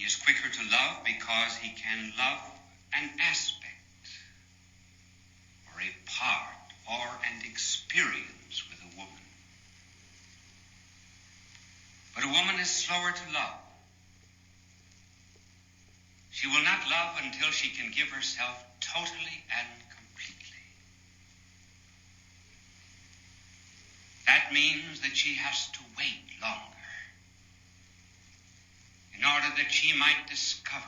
is quicker to love because he can love an aspect, or a part, or an experience with a woman. But a woman is slower to love. She will not love until she can give herself totally and completely. That means that she has to wait longer in order that she might discover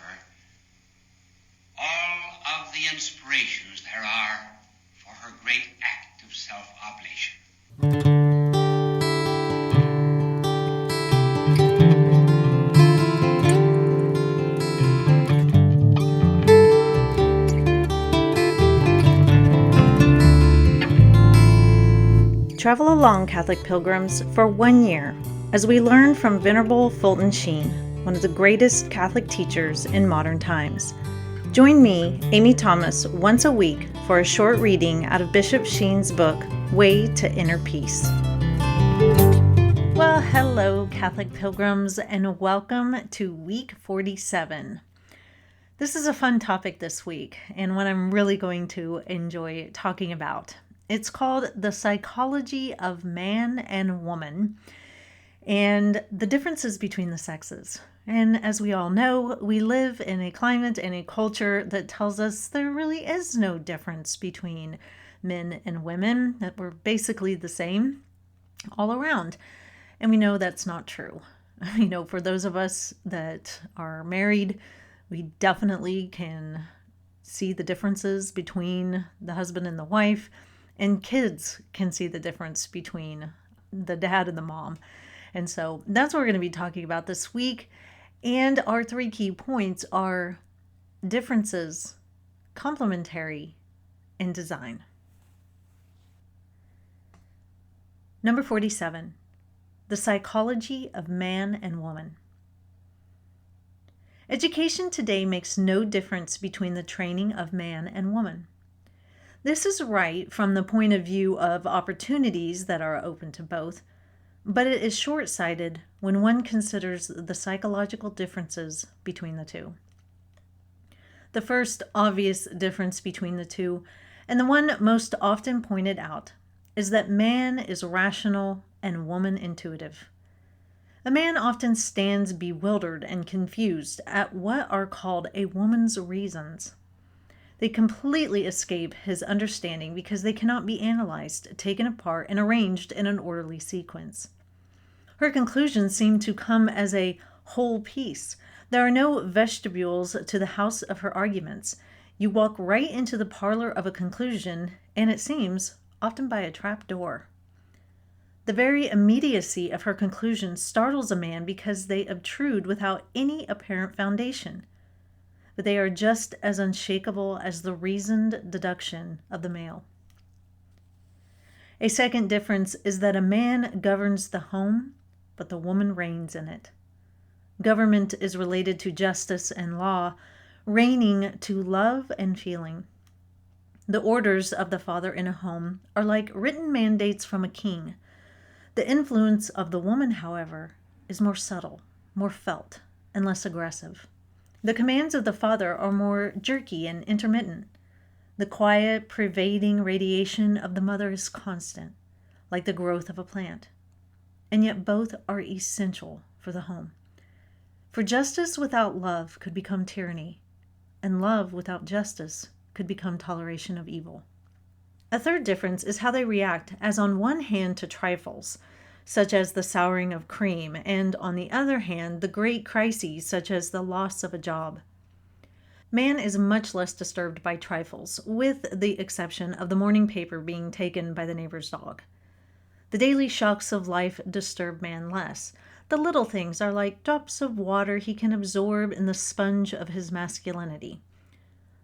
all of the inspirations there are for her great act of self-oblation. Travel along, Catholic pilgrims, for 1 year as we learn from Venerable Fulton Sheen, one of the greatest Catholic teachers in modern times. Join me, Amy Thomas, once a week for a short reading out of Bishop Sheen's book, Way to Inner Peace. Well, hello, Catholic pilgrims, and welcome to week 47. This is a fun topic this week, and one I'm really going to enjoy talking about. It's called The Psychology of Man and Woman and the differences between the sexes. And as we all know, we live in a climate and a culture that tells us there really is no difference between men and women, that we're basically the same all around. And we know that's not true. You know, for those of us that are married, we definitely can see the differences between the husband and the wife. And kids can see the difference between the dad and the mom. And so that's what we're going to be talking about this week. And our 3 key points are differences, complementary, and design. Number 47, the psychology of man and woman. Education today makes no difference between the training of man and woman. This is right from the point of view of opportunities that are open to both, but it is short-sighted when one considers the psychological differences between the two. The first obvious difference between the two, and the one most often pointed out, is that man is rational and woman intuitive. A man often stands bewildered and confused at what are called a woman's reasons. They completely escape his understanding because they cannot be analyzed, taken apart, and arranged in an orderly sequence. Her conclusions seem to come as a whole piece. There are no vestibules to the house of her arguments. You walk right into the parlor of a conclusion, and it seems, often by a trap door. The very immediacy of her conclusions startles a man because they obtrude without any apparent foundation. But they are just as unshakable as the reasoned deduction of the male. A second difference is that a man governs the home, but the woman reigns in it. Government is related to justice and law, reigning to love and feeling. The orders of the father in a home are like written mandates from a king. The influence of the woman, however, is more subtle, more felt, and less aggressive. The commands of the father are more jerky and intermittent. The quiet, pervading radiation of the mother is constant, like the growth of a plant. And yet both are essential for the home. For justice without love could become tyranny, and love without justice could become toleration of evil. A third difference is how they react, as on one hand to trifles, such as the souring of cream, and on the other hand, the great crises, such as the loss of a job. Man is much less disturbed by trifles, with the exception of the morning paper being taken by the neighbor's dog. The daily shocks of life disturb man less. The little things are like drops of water he can absorb in the sponge of his masculinity.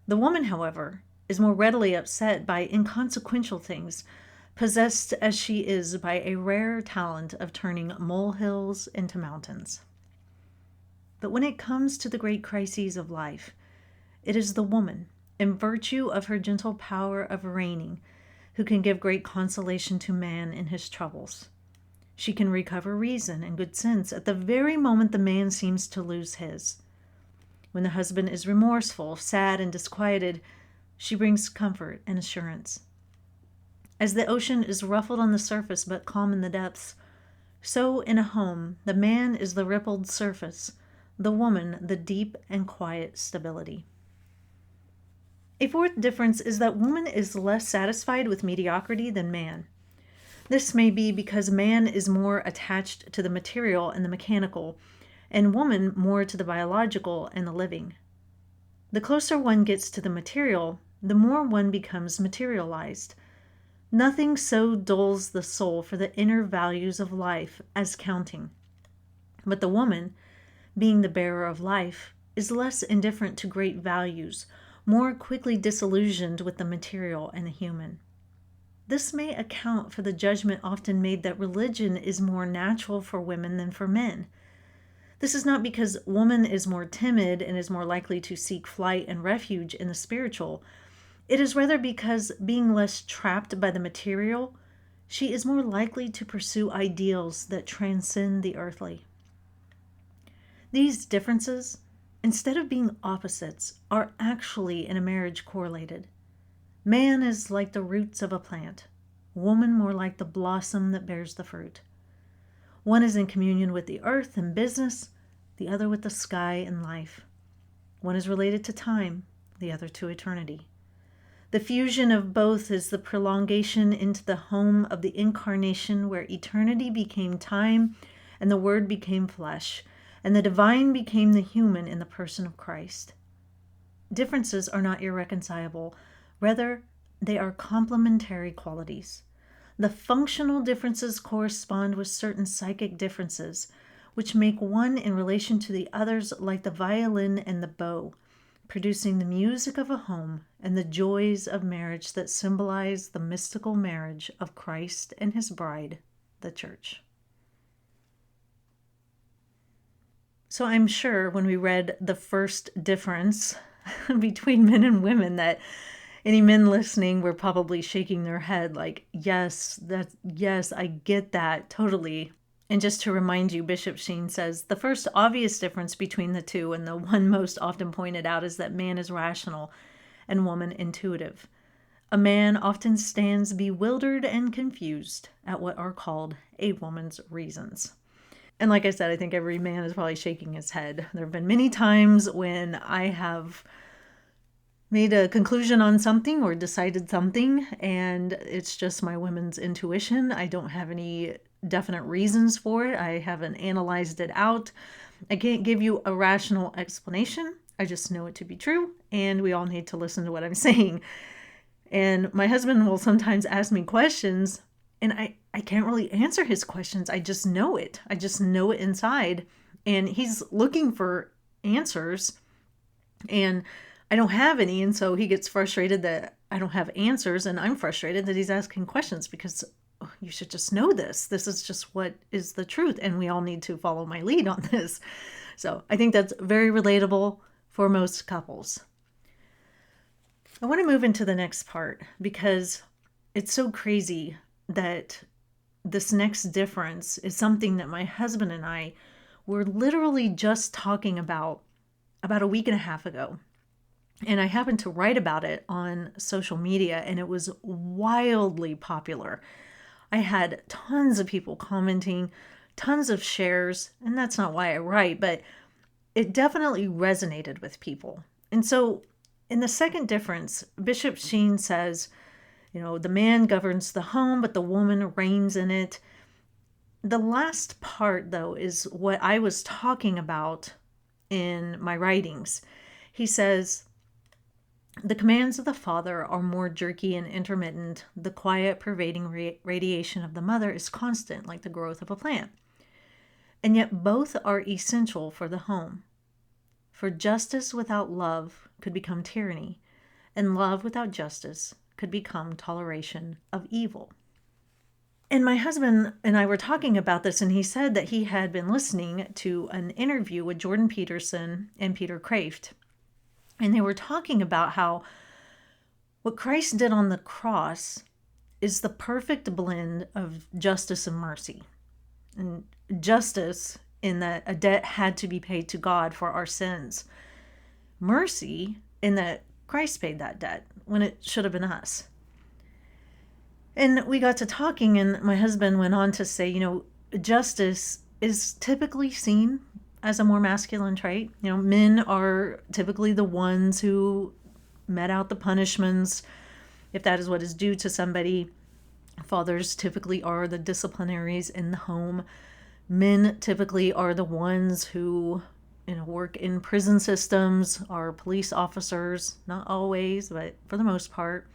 The woman, however, is more readily upset by inconsequential things, possessed as she is by a rare talent of turning molehills into mountains. But when it comes to the great crises of life, it is the woman, in virtue of her gentle power of reigning, who can give great consolation to man in his troubles. She can recover reason and good sense at the very moment the man seems to lose his. When the husband is remorseful, sad, and disquieted, she brings comfort and assurance. As the ocean is ruffled on the surface but calm in the depths, so in a home, the man is the rippled surface, the woman the deep and quiet stability. A fourth difference is that woman is less satisfied with mediocrity than man. This may be because man is more attached to the material and the mechanical, and woman more to the biological and the living. The closer one gets to the material, the more one becomes materialized. Nothing so dulls the soul for the inner values of life as counting. But the woman, being the bearer of life, is less indifferent to great values, more quickly disillusioned with the material and the human. This may account for the judgment often made that religion is more natural for women than for men. This is not because woman is more timid and is more likely to seek flight and refuge in the spiritual. It is rather because, being less trapped by the material, she is more likely to pursue ideals that transcend the earthly. These differences, instead of being opposites, are actually in a marriage correlated. Man is like the roots of a plant, woman more like the blossom that bears the fruit. One is in communion with the earth and business, the other with the sky and life. One is related to time, the other to eternity. The fusion of both is the prolongation into the home of the incarnation, where eternity became time and the Word became flesh, and the divine became the human in the person of Christ. Differences are not irreconcilable. Rather, they are complementary qualities. The functional differences correspond with certain psychic differences, which make one in relation to the others like the violin and the bow, producing the music of a home and the joys of marriage that symbolize the mystical marriage of Christ and his bride, the church. So I'm sure when we read the first difference between men and women that any men listening were probably shaking their head like, yes, I get that totally. And just to remind you, Bishop Sheen says, the first obvious difference between the two, and the one most often pointed out, is that man is rational and woman intuitive. A man often stands bewildered and confused at what are called a woman's reasons. And like I said, I think every man is probably shaking his head. There have been many times when I have made a conclusion on something or decided something, and it's just my women's intuition. I don't have any definite reasons for it. I haven't analyzed it out. I can't give you a rational explanation. I just know it to be true, and we all need to listen to what I'm saying. And my husband will sometimes ask me questions, and I can't really answer his questions. I just know it. I just know it inside. And he's looking for answers, and I don't have any. And so he gets frustrated that I don't have answers, and I'm frustrated that he's asking questions because you should just know this. This is just what is the truth, and we all need to follow my lead on this. So I think that's very relatable for most couples. I want to move into the next part because it's so crazy that this next difference is something that my husband and I were literally just talking about a week and a half ago. And I happened to write about it on social media, and it was wildly popular. I had tons of people commenting, tons of shares, and that's not why I write, but it definitely resonated with people. And so in the second difference, Bishop Sheen says, the man governs the home, but the woman reigns in it. The last part, though, is what I was talking about in my writings. He says, the commands of the father are more jerky and intermittent. The quiet, pervading radiation of the mother is constant, like the growth of a plant. And yet both are essential for the home. For justice without love could become tyranny, and love without justice could become toleration of evil. And my husband and I were talking about this, and he said that he had been listening to an interview with Jordan Peterson and Peter Kraft. And they were talking about how what Christ did on the cross is the perfect blend of justice and mercy. And justice in that a debt had to be paid to God for our sins. mercy in that Christ paid that debt when it should have been us. And we got to talking, and my husband went on to say, justice is typically seen as a more masculine trait. Men are typically the ones who met out the punishments, if that is what is due to somebody. Fathers typically are the disciplinaries in the home. Men typically are the ones who, work in prison systems, are police officers, not always, but for the most part.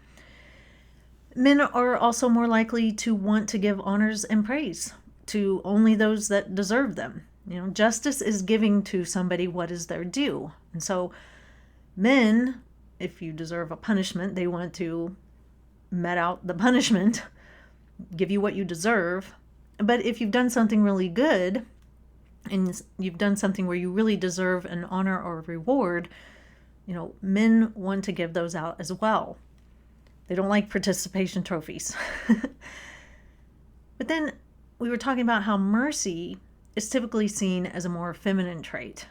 Men are also more likely to want to give honors and praise to only those that deserve them. Justice is giving to somebody what is their due. And so men, if you deserve a punishment, they want to met out the punishment, give you what you deserve. But if you've done something really good and you've done something where you really deserve an honor or a reward, men want to give those out as well. They don't like participation trophies. But then we were talking about how mercy is typically seen as a more feminine trait.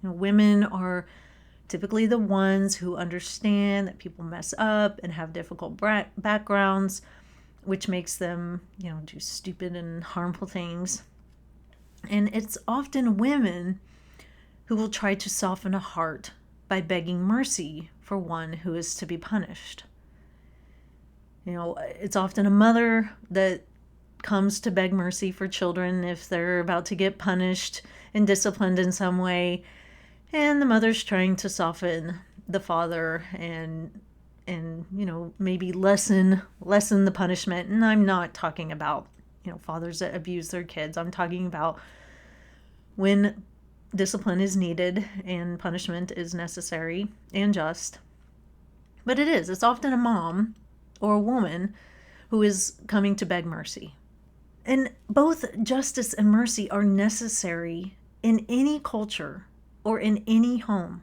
Women are typically the ones who understand that people mess up and have difficult backgrounds, which makes them, do stupid and harmful things. And it's often women who will try to soften a heart by begging mercy for one who is to be punished. It's often a mother that comes to beg mercy for children if they're about to get punished and disciplined in some way. And the mother's trying to soften the father and maybe lessen the punishment. And I'm not talking about, fathers that abuse their kids. I'm talking about when discipline is needed and punishment is necessary and just. But it's often a mom or a woman who is coming to beg mercy. And both justice and mercy are necessary in any culture or in any home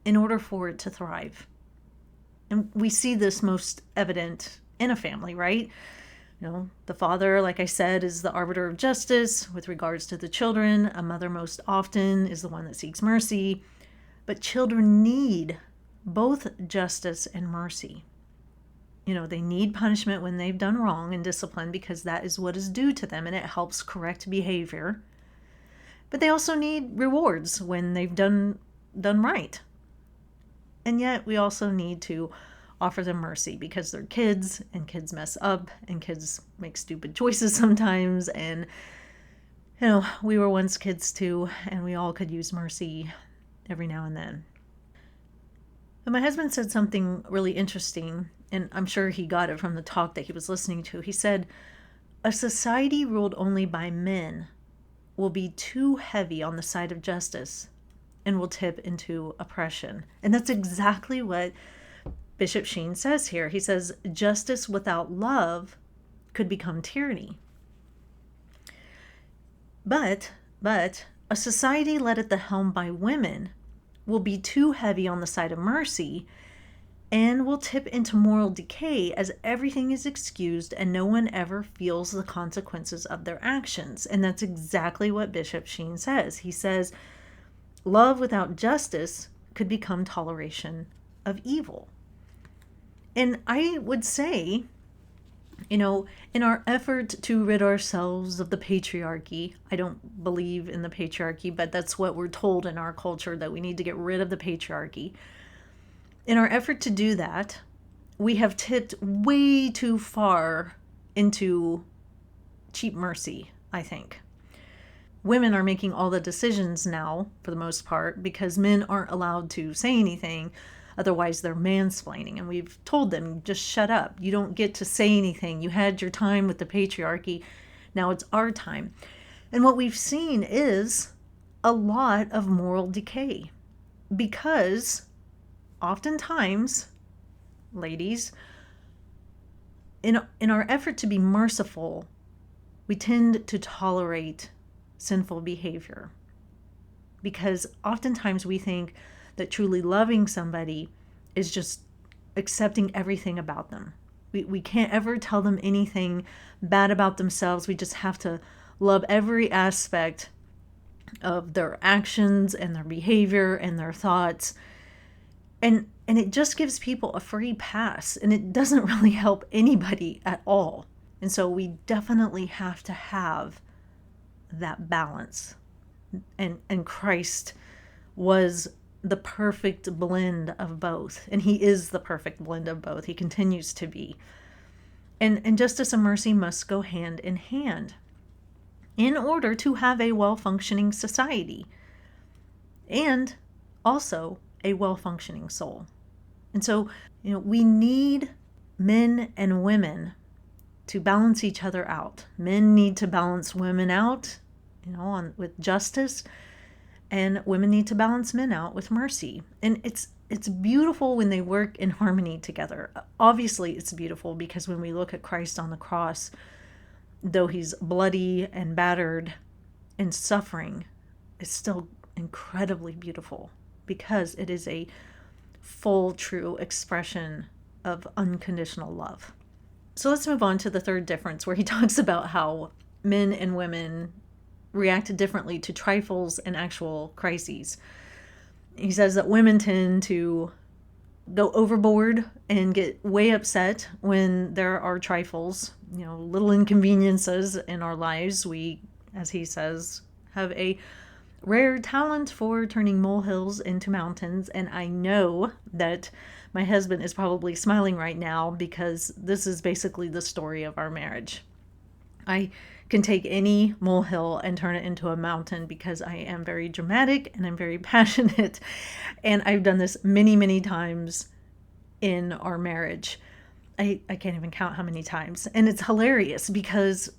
in order for it to thrive. And we see this most evident in a family, right? The father, like I said, is the arbiter of justice with regards to the children. A mother most often is the one that seeks mercy. But children need both justice and mercy. They need punishment when they've done wrong and discipline because that is what is due to them and it helps correct behavior. But they also need rewards when they've done right. And yet we also need to offer them mercy because they're kids and kids mess up and kids make stupid choices sometimes. And, we were once kids too, and we all could use mercy every now and then. But my husband said something really interesting, and I'm sure he got it from the talk that he was listening to. He said, a society ruled only by men will be too heavy on the side of justice and will tip into oppression. And that's exactly what Bishop Sheen says here. He says, justice without love could become tyranny. But a society led at the helm by women will be too heavy on the side of mercy and will tip into moral decay as everything is excused and no one ever feels the consequences of their actions. And that's exactly what Bishop Sheen says. He says, love without justice could become toleration of evil. And I would say, in our effort to rid ourselves of the patriarchy, I don't believe in the patriarchy, but that's what we're told in our culture, that we need to get rid of the patriarchy. In our effort to do that, we have tipped way too far into cheap mercy, I think. Women are making all the decisions now, for the most part, because men aren't allowed to say anything. Otherwise, they're mansplaining. And we've told them, just shut up. You don't get to say anything. You had your time with the patriarchy. Now it's our time. And what we've seen is a lot of moral decay. Because oftentimes, ladies, in our effort to be merciful, we tend to tolerate sinful behavior. Because oftentimes we think that truly loving somebody is just accepting everything about them. We can't ever tell them anything bad about themselves. We just have to love every aspect of their actions and their behavior and their thoughts. And it just gives people a free pass, and it doesn't really help anybody at all. And so we definitely have to have that balance. And Christ was the perfect blend of both. And he is the perfect blend of both. He continues to be. And justice and mercy must go hand in hand in order to have a well-functioning society and also a well-functioning soul. And so, we need men and women to balance each other out. Men need to balance women out, with justice, and women need to balance men out with mercy. And it's beautiful when they work in harmony together. Obviously, it's beautiful because when we look at Christ on the cross, though he's bloody and battered and suffering, it's still incredibly beautiful because it is a full, true expression of unconditional love. So let's move on to the third difference, where he talks about how men and women react differently to trifles and actual crises. He says that women tend to go overboard and get way upset when there are trifles, little inconveniences in our lives. We, as he says, have a rare talent for turning molehills into mountains. And I know that my husband is probably smiling right now because this is basically the story of our marriage. I can take any molehill and turn it into a mountain because I am very dramatic and I'm very passionate. And I've done this many, many times in our marriage. I can't even count how many times. And it's hilarious because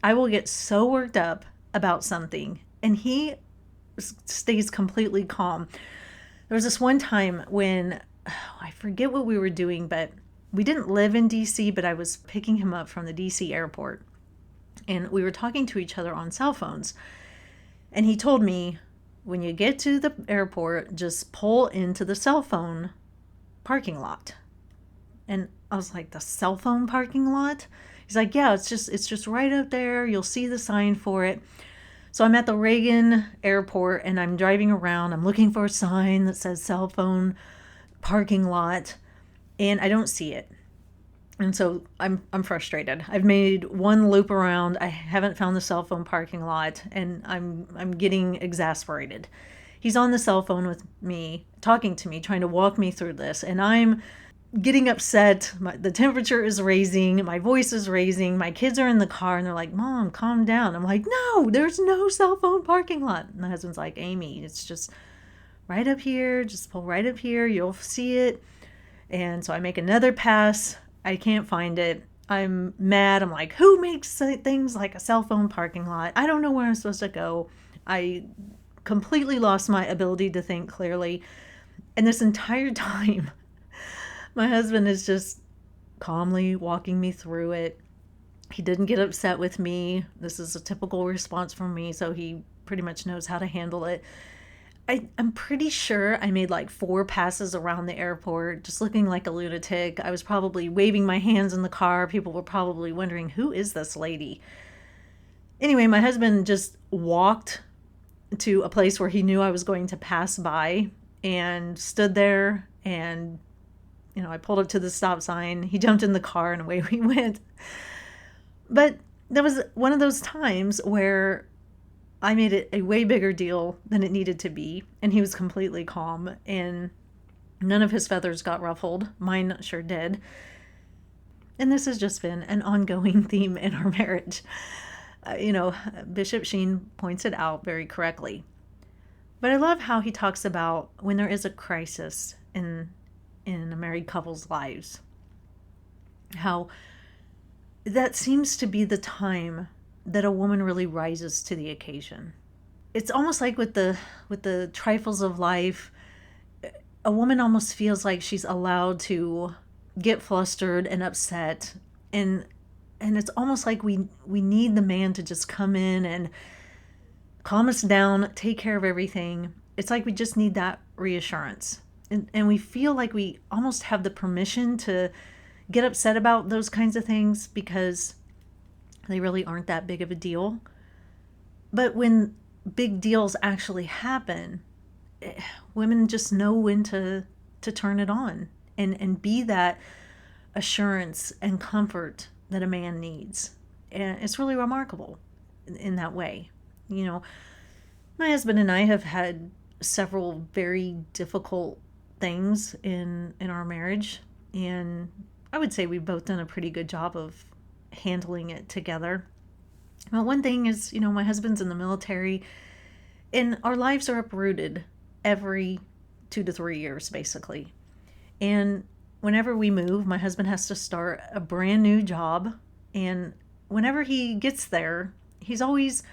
I will get so worked up about something and he stays completely calm. There was this one time when, I forget what we were doing, but we didn't live in DC, but I was picking him up from the DC airport. And we were talking to each other on cell phones. And he told me, when you get to the airport, just pull into the cell phone parking lot. And I was like, the cell phone parking lot? He's like, yeah, it's just right up there. You'll see the sign for it. So I'm at the Reagan airport and I'm driving around. I'm looking for a sign that says cell phone parking lot and I don't see it. And so I'm frustrated. I've made one loop around. I haven't found the cell phone parking lot and I'm getting exasperated. He's on the cell phone with me, talking to me, trying to walk me through this. And I'm getting upset. The temperature is raising. My voice is raising. My kids are in the car and they're like, Mom, calm down. I'm like, no, there's no cell phone parking lot. And my husband's like, Amy, it's just right up here. Just pull right up here. You'll see it. And so I make another pass. I can't find it. I'm mad. I'm like, who makes things like a cell phone parking lot? I don't know where I'm supposed to go. I completely lost my ability to think clearly. And this entire time, my husband is just calmly walking me through it. He didn't get upset with me. This is a typical response from me, so he pretty much knows how to handle it. I'm pretty sure I made like 4 passes around the airport, just looking like a lunatic. I was probably waving my hands in the car. People were probably wondering, who is this lady? Anyway, my husband just walked to a place where he knew I was going to pass by and stood there and I pulled up to the stop sign. He jumped in the car and away we went. But there was one of those times where I made it a way bigger deal than it needed to be. And he was completely calm and none of his feathers got ruffled. Mine sure did. And this has just been an ongoing theme in our marriage. Bishop Sheen points it out very correctly. But I love how he talks about when there is a crisis in a married couple's lives, how that seems to be the time that a woman really rises to the occasion. It's almost like with the trifles of life, a woman almost feels like she's allowed to get flustered and upset, and it's almost like we need the man to just come in and calm us down, take care of everything. It's like we just need that reassurance. And we feel like we almost have the permission to get upset about those kinds of things because they really aren't that big of a deal. But when big deals actually happen, women just know when to to turn it on and be that assurance and comfort that a man needs. And it's really remarkable in that way. You know, my husband and I have had several very difficult things in our marriage, and I would say we've both done a pretty good job of handling it together. Well, one thing is, my husband's in the military, and our lives are uprooted every 2 to 3 years, basically. And whenever we move, my husband has to start a brand new job. And whenever he gets there, he's always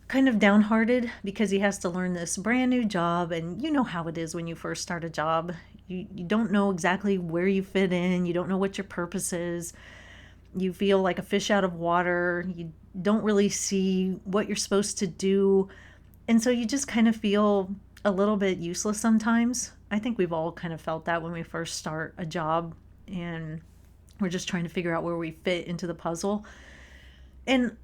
kind of downhearted because he has to learn this brand new job. And you know how it is when you first start a job. You don't know exactly where you fit in. You don't know what your purpose is. You feel like a fish out of water. You don't really see what you're supposed to do. And so you just kind of feel a little bit useless sometimes. I think we've all kind of felt that when we first start a job and we're just trying to figure out where we fit into the puzzle. And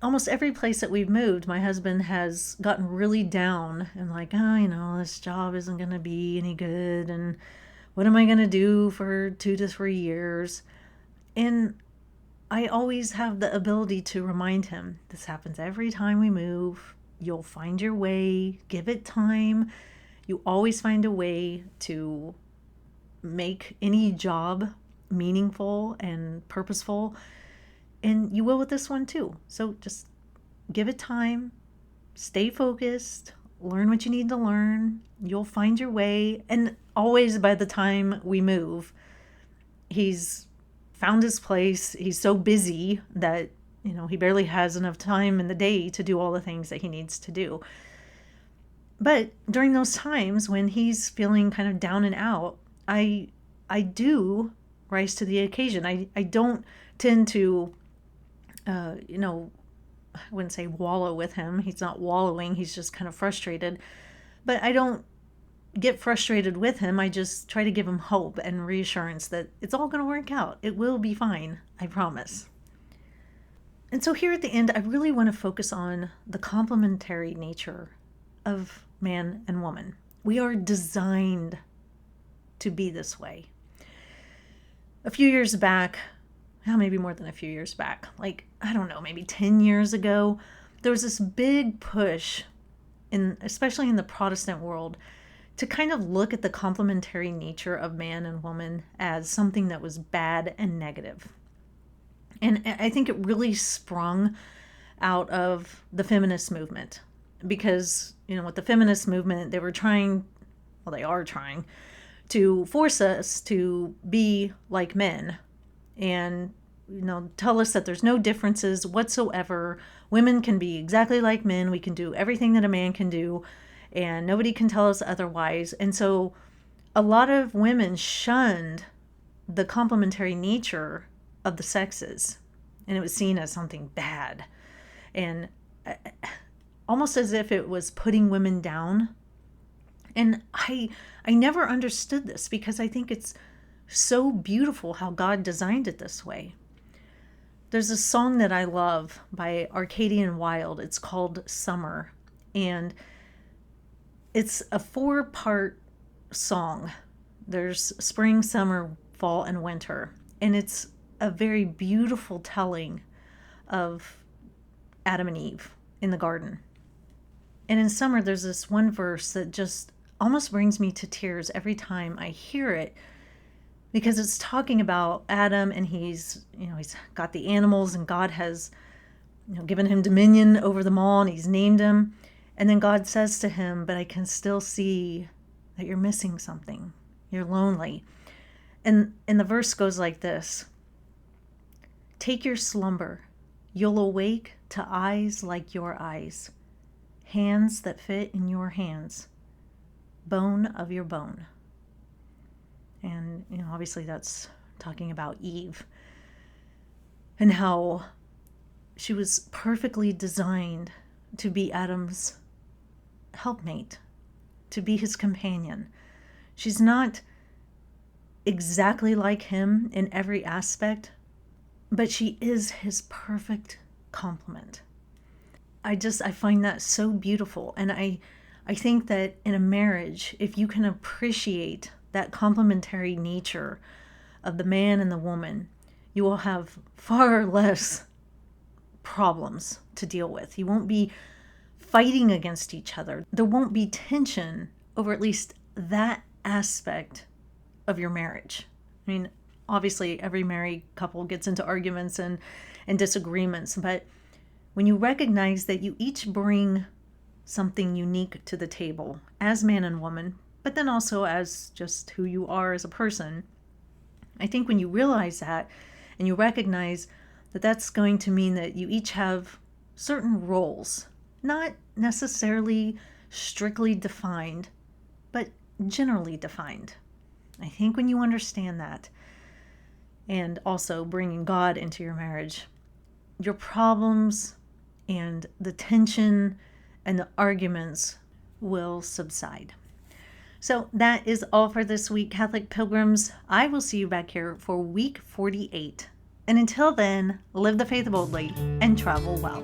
almost every place that we've moved, my husband has gotten really down and like, this job isn't going to be any good. And what am I going to do for 2 to 3 years? And I always have the ability to remind him, this happens every time we move. You'll find your way, give it time. You always find a way to make any job meaningful and purposeful. And you will with this one too. So just give it time, stay focused, learn what you need to learn. You'll find your way. And always by the time we move, he's found his place. He's so busy that, he barely has enough time in the day to do all the things that he needs to do. But during those times when he's feeling kind of down and out, I do rise to the occasion. I don't tend to, I wouldn't say wallow with him. He's not wallowing. He's just kind of frustrated. But I don't get frustrated with him. I just try to give him hope and reassurance that it's all going to work out. It will be fine. I promise. And so here at the end, I really want to focus on the complementary nature of man and woman. We are designed to be this way. A few years back, maybe more than a few years back, maybe 10 years ago, there was this big push, especially in the Protestant world, to kind of look at the complementary nature of man and woman as something that was bad and negative. And I think it really sprung out of the feminist movement because, with the feminist movement, they are trying to force us to be like men and, tell us that there's no differences whatsoever. Women can be exactly like men. We can do everything that a man can do, and nobody can tell us otherwise. And so a lot of women shunned the complementary nature of the sexes, and it was seen as something bad and almost as if it was putting women down. And I never understood this because I think it's so beautiful how God designed it this way. There's a song that I love by Arcadian Wild. It's called Summer, and it's a 4-part song. There's spring, summer, fall, and winter. And it's a very beautiful telling of Adam and Eve in the garden. And in summer, there's this one verse that just almost brings me to tears every time I hear it, because it's talking about Adam, and he's got the animals, and God has, given him dominion over them all, and he's named them. And then God says to him, but I can still see that you're missing something. You're lonely. And the verse goes like this: take your slumber. You'll awake to eyes like your eyes, hands that fit in your hands, bone of your bone. And, obviously that's talking about Eve and how she was perfectly designed to be Adam's helpmate, to be his companion. She's not exactly like him in every aspect, but she is his perfect complement. I find that so beautiful. And I think that in a marriage, if you can appreciate that complementary nature of the man and the woman, you will have far less problems to deal with. You won't be fighting against each other. There won't be tension over at least that aspect of your marriage. I mean, obviously, every married couple gets into arguments and disagreements, but when you recognize that you each bring something unique to the table as man and woman, but then also as just who you are as a person, I think when you realize that and you recognize that that's going to mean that you each have certain roles, not necessarily strictly defined, but generally defined. I think when you understand that, and also bringing God into your marriage, your problems and the tension and the arguments will subside. So that is all for this week, Catholic Pilgrims. I will see you back here for week 48. And until then, live the faith boldly and travel well.